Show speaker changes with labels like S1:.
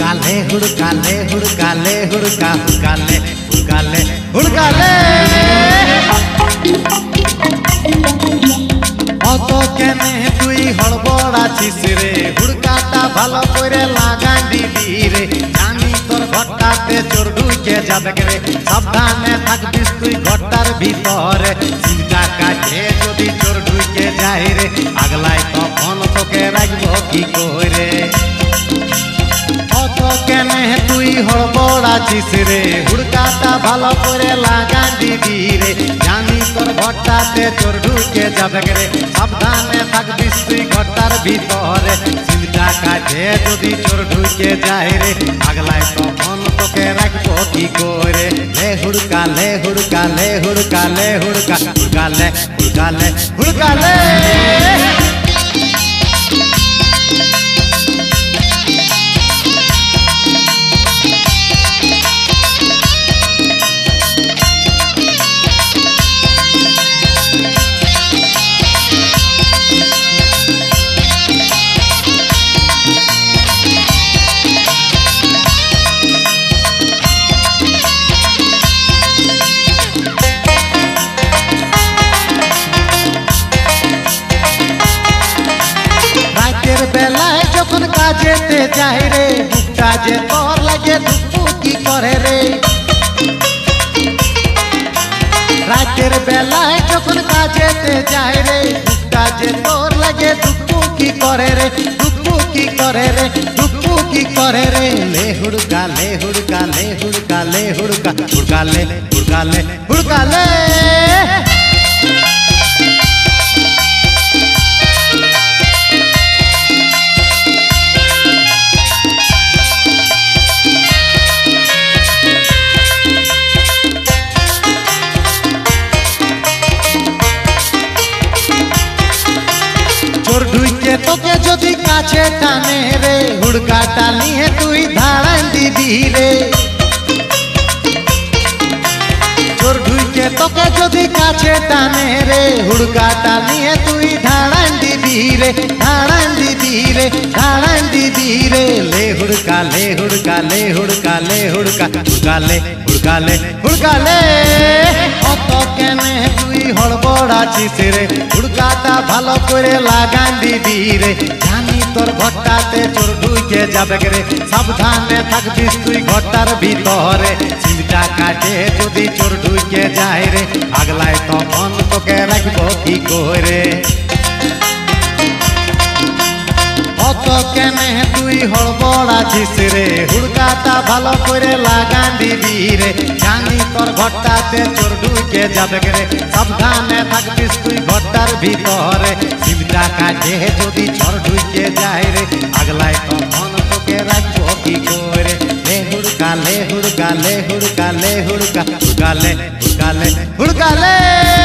S1: हुड़काले हुड़काले हुड़काले हुड़का हुड़काले हुड़काले हुड़काले অত কেনে তুই হড়বড় আছিস রে হুড়কাটা ভালো করে লাগাই দিবি রে জানি তোর ঘরটাতে চোর ঢুকে যাবে রে সাবধানে থাকবিস তুই ঘরটার ভিতরে চিন্তা কাটে যদি চোর ঢুকে যায় রে আগলাই তখন তোকে রাখবো কি করে অত কেনে তুই হড়বড় আছিস রে হুড়কাটা ভালো করে লাগাই দিবি রে জানি তোর ঘরটাতে চোর ঢুকে যাবে রে সাবধানে থাকবিস তুই ঘরটার ভিতরে চিন্তা কাটে যদি চোর ঢুকে যায় রে আগলাই তখন তোকে রাখবো কি করে লে হুড়কালে হুড়কালে হুড়কালে হুড়কা হুড়কালে হুড়কালে হুড়কালে বেলায় যখন কাজেতে যাই রে বুকটা যে তোর লাগে ধুকপুকি করে রে রাতের বেলায় যখন কাজেতে যাই রে বুকটা যে তোর লাগে ধুকপুকি করে রে ধুকপুকি করে রে ধুকপুকি করে রে লে হুড়কালে হুড়কালে হুড়কালে হুড়কা হুড়কালে হুড়কালে হুড়কালে চোর ঢুকে তোকে যদি কাছে টানে রে হুড়কাটা নিয়ে তুই ধাড়াই দিবি রে চোর ঢুকে তোকে যদি কাছে টানে রে হুড়কাটা নিয়ে তুই ধাড়াই দিবি রে ধাড়াই দিবি রে ধাড়াই দিবি রে লে হুড়কালে হুড়কালে হুড়কালে হুড়কা হুড়কালে হুড়কালে হুড়কালে অত কেনে তুই হড়বড় আছিস রে হুড়কাটা ভালো করে লাগাই দিবি রে জানি তোর ঘরটাতে চোর ঢুকে যাবে রে সাবধানে থাকবিস তুই ঘরটার ভিতরে চিন্তা কাটে যদি চোর ঢুকে যায় রে আগলাই তখন তোকে রাখবো কি করে অত কেনে তুই হড়বড় আছিস রে হুড়কাটা ভালো করে লাগাই দিবি রে জানি তোর ঘরটাতে চোর ঢুকে যাবে রে সাবধানে থাকবিস তুই ঘরটার ভিতরে চিন্তা কাটে যদি চোর ঢুকে যায় রে আগলাই তখন তোকে রাখবো কি করে লে হুড়কালে হুড়কালে হুড়কালে হুড়কা হুড়কালে হুড়কালে হুড়কালে